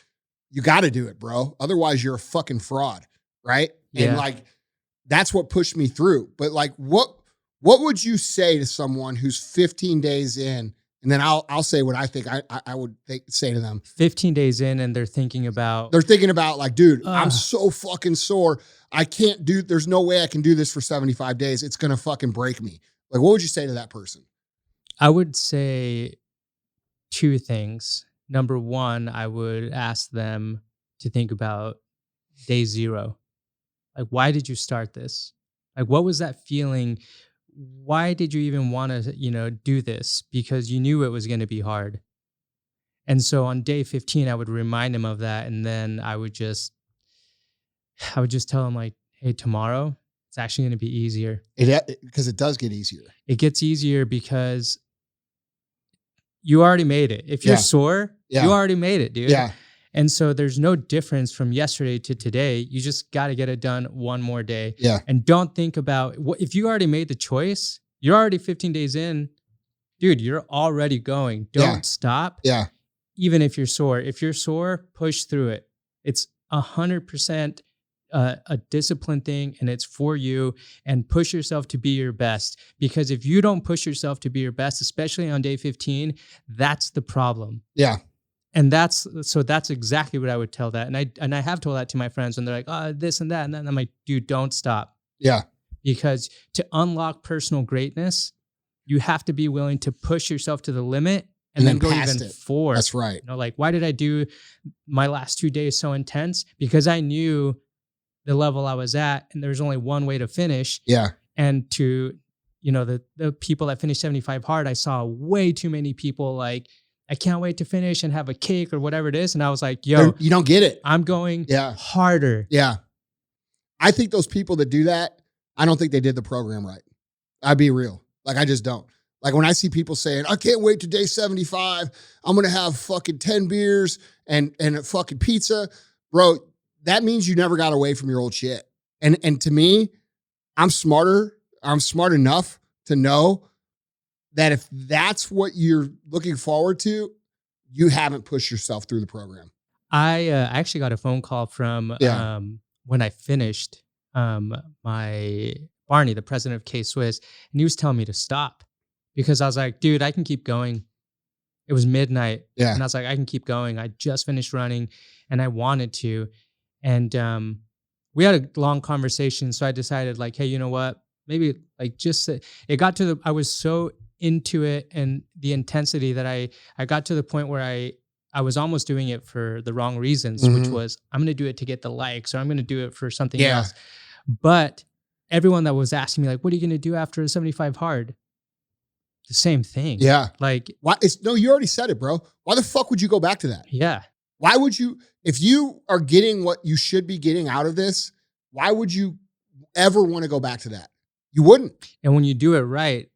you got to do it, bro. Otherwise you're a fucking fraud. Right. Yeah. And like, that's what pushed me through. But like, what would you say to someone who's 15 days in? And then I'll say what I think I would say to them. 15 days in and they're thinking about like, dude, I'm so fucking sore. There's no way I can do this for 75 days. It's going to fucking break me. Like, what would you say to that person? I would say two things. Number one, I would ask them to think about day zero. Like, why did you start this? Like, what was that feeling? Why did you even want to, do this? Because you knew it was going to be hard. And so on day 15, I would remind them of that. And then I would just tell them like, hey, tomorrow, it's actually going to be easier. Because it does get easier. It gets easier because you already made it. If you're sore, you already made it, dude. Yeah. And so there's no difference from yesterday to today. You just got to get it done one more day. Yeah. And don't think about if you already made the choice, you're already 15 days in, dude, you're already going. Don't stop. Yeah. Even if you're sore. If you're sore, push through it. It's 100% a discipline thing, and it's for you. And push yourself to be your best. Because if you don't push yourself to be your best, especially on day 15, that's the problem. Yeah. And that's exactly what I would tell that. And I have told that to my friends when they're like, oh, this and that. And then I'm like, dude, don't stop. Yeah. Because to unlock personal greatness, you have to be willing to push yourself to the limit and then go even forward. That's right. Like, why did I do my last 2 days so intense? Because I knew the level I was at and there's only one way to finish. Yeah. And to, the people that finished 75 hard, I saw way too many people like, I can't wait to finish and have a cake or whatever it is. And I was like, yo, you don't get it. I'm going harder. Yeah. I think those people that do that, I don't think they did the program right. I'd be real. Like, I just don't. Like, when I see people saying, I can't wait to day 75, I'm going to have fucking 10 beers and a fucking pizza. Bro, that means you never got away from your old shit. And to me, I'm smart enough to know that if that's what you're looking forward to, you haven't pushed yourself through the program. I actually got a phone call from when I finished my Barney, the president of K-Swiss, and he was telling me to stop because I was like, dude, I can keep going. It was midnight. Yeah. And I was like, I can keep going. I just finished running and I wanted to. And we had a long conversation. So I decided like, hey, you know what? Maybe like it got to I was so into it and the intensity that I got to the point where I was almost doing it for the wrong reasons, which was I'm going to do it to get the likes or I'm going to do it for something else. But everyone that was asking me like, what are you going to do after a 75 hard? The same thing. Yeah. Like, why? You already said it, bro. Why the fuck would you go back to that? Yeah. Why would you, if you are getting what you should be getting out of this, why would you ever want to go back to that? You wouldn't. And when you do it right,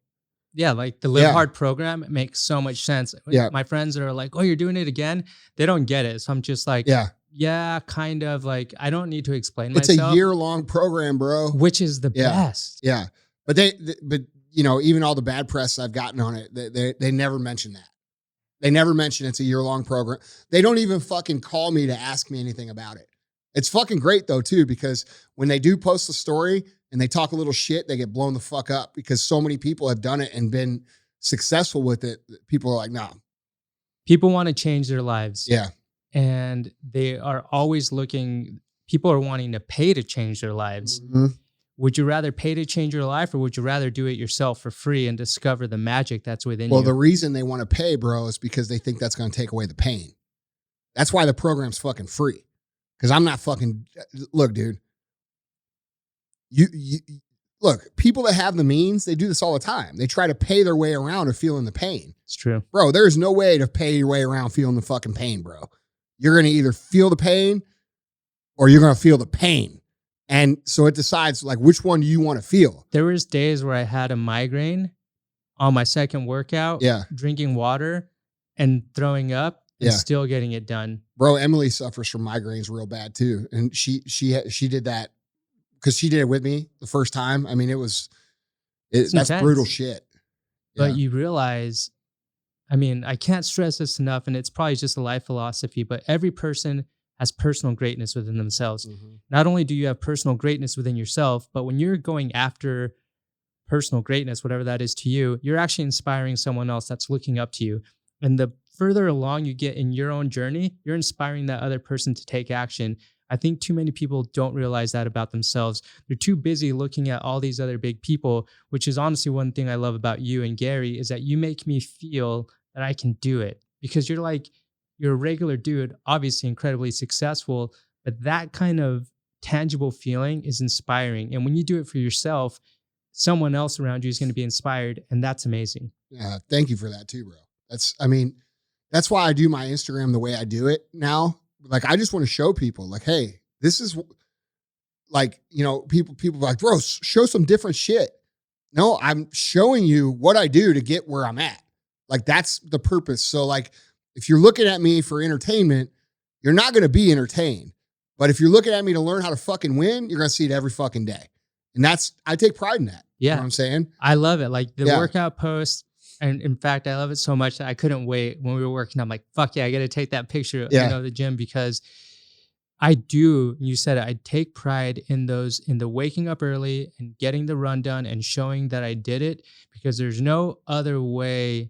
like the Live Hard program makes so much sense. Yeah. My friends that are like, oh, you're doing it again? They don't get it. So I'm just like, yeah, kind of like, I don't need to explain myself. It's a year-long program, bro. Which is the best. Yeah. But even all the bad press I've gotten on it, they never mention that. They never mention it's a year-long program. They don't even fucking call me to ask me anything about it. It's fucking great though, too, because when they do post the story and they talk a little shit, they get blown the fuck up because so many people have done it and been successful with it. People are like, nah. People want to change their lives. Yeah. And they are always people are wanting to pay to change their lives. Mm-hmm. Would you rather pay to change your life or would you rather do it yourself for free and discover the magic that's within you? Well, the reason they want to pay, bro, is because they think that's going to take away the pain. That's why the program's fucking free. Because I'm not fucking, look, dude, look, people that have the means, they do this all the time. They try to pay their way around of feeling the pain. It's true. Bro, there's no way to pay your way around feeling the fucking pain, bro. You're going to either feel the pain or you're going to feel the pain. And so it decides like which one do you want to feel. There was days where I had a migraine on my second workout, drinking water and throwing up and still getting it done. Bro, Emily suffers from migraines real bad too. And she did that because she did it with me the first time. I mean, that's intense. Brutal shit. But you realize, I mean, I can't stress this enough, and it's probably just a life philosophy, but every person has personal greatness within themselves. Mm-hmm. Not only do you have personal greatness within yourself, but when you're going after personal greatness, whatever that is to you, you're actually inspiring someone else that's looking up to you. And the further along you get in your own journey, you're inspiring that other person to take action. I think too many people don't realize that about themselves. They're too busy looking at all these other big people, which is honestly one thing I love about you and Gary is that you make me feel that I can do it, because you're a regular dude, obviously incredibly successful, but that kind of tangible feeling is inspiring. And when you do it for yourself, someone else around you is going to be inspired, and that's amazing. Yeah, thank you for that too, bro. That's why I do my Instagram the way I do it now. Like, I just want to show people like, hey, this is like, you know, people are like, bro, show some different shit. No, I'm showing you what I do to get where I'm at. Like, that's the purpose. So like, if you're looking at me for entertainment, you're not going to be entertained. But if you're looking at me to learn how to fucking win, you're going to see it every fucking day. And I take pride in that. Yeah. You know what I'm saying? I love it. Like the workout post. And in fact, I love it so much that I couldn't wait when we were working. I'm like, fuck yeah, I got to take that picture of the gym, because I do, you said it, I take pride in the waking up early and getting the run done and showing that I did it, because there's no other way.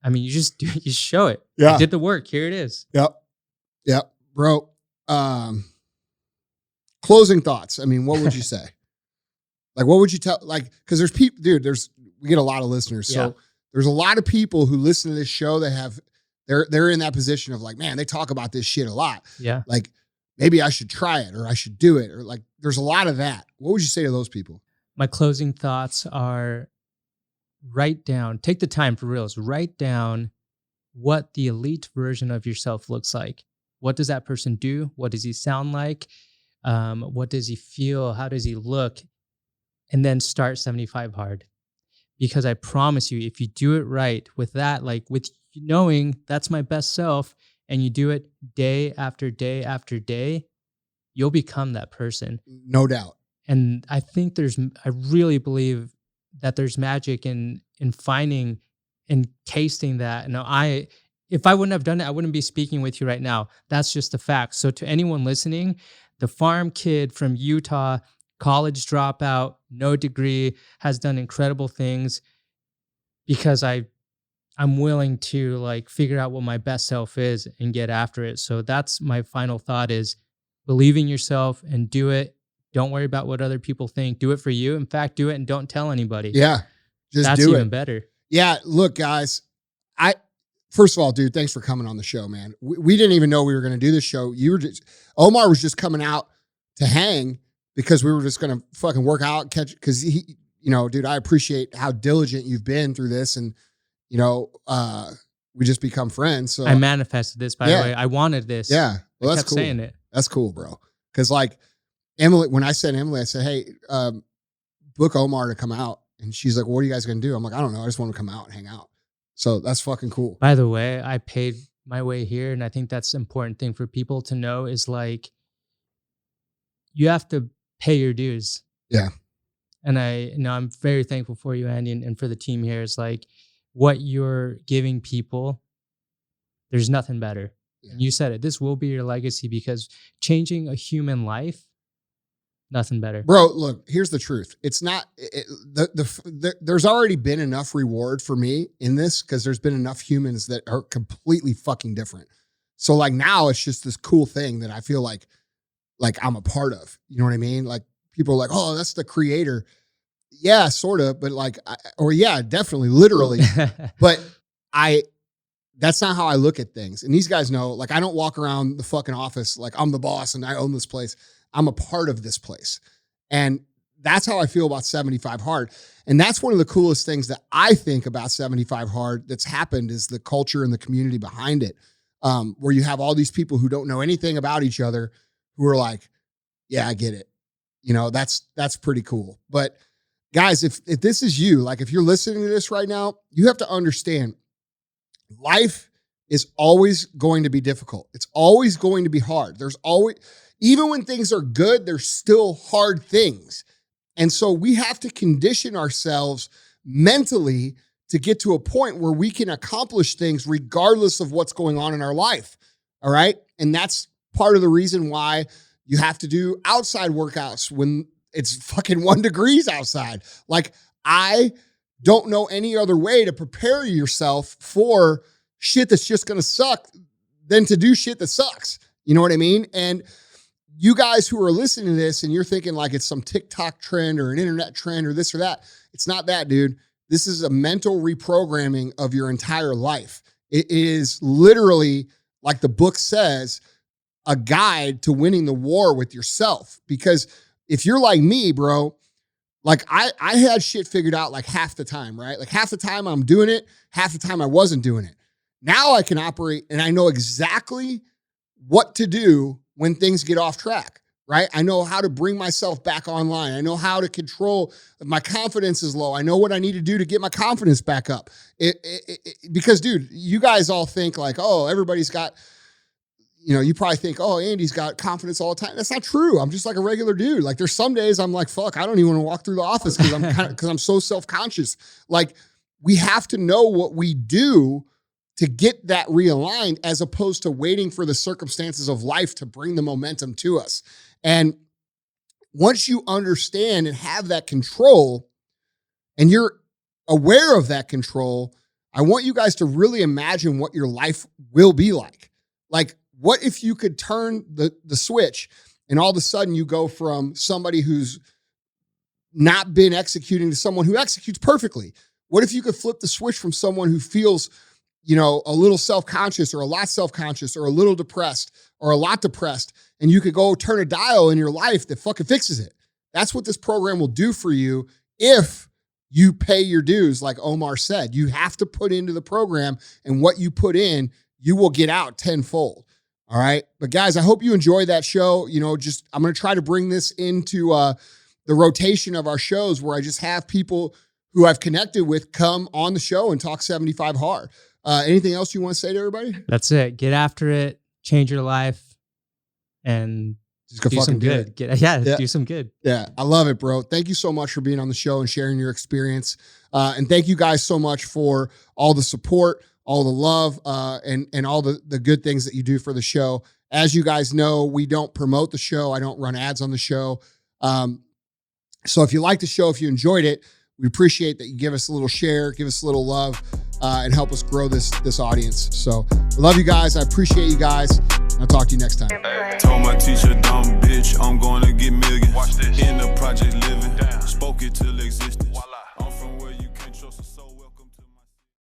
I mean, you just show it. Yeah. I did the work. Here it is. Yep. Bro. Closing thoughts. I mean, what would you say? Like, what would you tell? Like, because there's people, dude, we get a lot of listeners. So there's a lot of people who listen to this show that they're in that position of like, man, they talk about this shit a lot. Yeah. Like, maybe I should try it, or I should do it. Or like, there's a lot of that. What would you say to those people? My closing thoughts are, take the time for reals, write down what the elite version of yourself looks like. What does that person do? What does he sound like? What does he feel? How does he look? And then start 75 hard. Because I promise you, if you do it right with that, like with knowing that's my best self, and you do it day after day after day, you'll become that person. No doubt. And I think I really believe that there's magic in finding and tasting that. And if I wouldn't have done it, I wouldn't be speaking with you right now. That's just a fact. So to anyone listening, the farm kid from Utah, college dropout, no degree, has done incredible things because I'm willing to like figure out what my best self is and get after it. So that's my final thought is believe in yourself and do it. Don't worry about what other people think. Do it for you. In fact, do it and don't tell anybody. Yeah. That's do even it. better. Yeah. Look, guys, first of all, dude, thanks for coming on the show, man. We didn't even know we were going to do this show. Omar was just coming out to hang because we were just going to fucking work out, because he, dude, I appreciate how diligent you've been through this, and, we just become friends. So I manifested this, by the way. I wanted this. Yeah. Well, I that's kept cool. saying it. That's cool, bro. Cause like Emily, when I said Emily, I said, hey, book Omar to come out. And she's like, what are you guys going to do? I'm like, I don't know. I just want to come out and hang out. So that's fucking cool. By the way, I paid my way here. And I think that's an important thing for people to know is like, you have to pay your dues. Yeah. And I'm very thankful for you, Andy, and for the team here. It's like what you're giving people, there's nothing better. Yeah. And you said it, this will be your legacy, because changing a human life, nothing better. Bro, look, here's the truth. It's not, there's already been enough reward for me in this, because there's been enough humans that are completely fucking different. So like now it's just this cool thing that I feel like I'm a part of. You know what I mean? Like people are like, oh, that's the creator. Yeah, sort of. But like, definitely, literally. But that's not how I look at things. And these guys know, like, I don't walk around the fucking office like I'm the boss and I own this place. I'm a part of this place. And that's how I feel about 75 Hard. And that's one of the coolest things that I think about 75 Hard that's happened is the culture and the community behind it. Where you have all these people who don't know anything about each other who are like, yeah, I get it. You know, that's pretty cool. But guys, if this is you, like if you're listening to this right now, you have to understand life is always going to be difficult. It's always going to be hard. There's always, even when things are good, there's still hard things. And so we have to condition ourselves mentally to get to a point where we can accomplish things regardless of what's going on in our life. All right. And that's part of the reason why you have to do outside workouts when it's fucking 1 degree outside. Like, I don't know any other way to prepare yourself for shit that's just going to suck than to do shit that sucks. You know what I mean? And you guys who are listening to this and you're thinking like it's some TikTok trend or an internet trend or this or that, it's not that, dude. This is a mental reprogramming of your entire life. It is literally, like the book says, a guide to winning the war with yourself. Because if you're like me, bro, like I had shit figured out like half the time, right? Like half the time I'm doing it, half the time I wasn't doing it. Now I can operate and I know exactly what to do when things get off track, right? I know how to bring myself back online. I know how to control if my confidence is low. I know what I need to do to get my confidence back up. Because, dude, you guys all think like, oh, everybody's got, you know, you probably think, oh, Andy's got confidence all the time. That's not true. I'm just like a regular dude. Like there's some days I'm like, fuck, I don't even want to walk through the office because I'm so self-conscious. Like we have to know what we do to get that realigned as opposed to waiting for the circumstances of life to bring the momentum to us. And once you understand and have that control and you're aware of that control, I want you guys to really imagine what your life will be like. Like, what if you could turn the switch and all of a sudden you go from somebody who's not been executing to someone who executes perfectly? What if you could flip the switch from someone who feels, you know, a little self-conscious or a lot self-conscious or a little depressed or a lot depressed, and you could go turn a dial in your life that fucking fixes it? That's what this program will do for you if you pay your dues. Like Omar said, you have to put into the program, and what you put in, you will get out tenfold. All right. But guys, I hope you enjoy that show. You know, just, I'm going to try to bring this into the rotation of our shows where I just have people who I've connected with come on the show and talk 75 Hard. Anything else you want to say to everybody? That's it. Get after it, change your life, and just go do fucking some good. Do some good. Yeah. I love it, bro. Thank you so much for being on the show and sharing your experience. And thank you guys so much for all the support, all the love, and all the good things that you do for the show. As you guys know, we don't promote the show. I don't run ads on the show. So if you like the show, if you enjoyed it, we appreciate that you give us a little share, give us a little love, and help us grow this audience. So I love you guys. I appreciate you guys. I'll talk to you next time. Told my teacher, dumb bitch, I'm going to get millions. Watch this.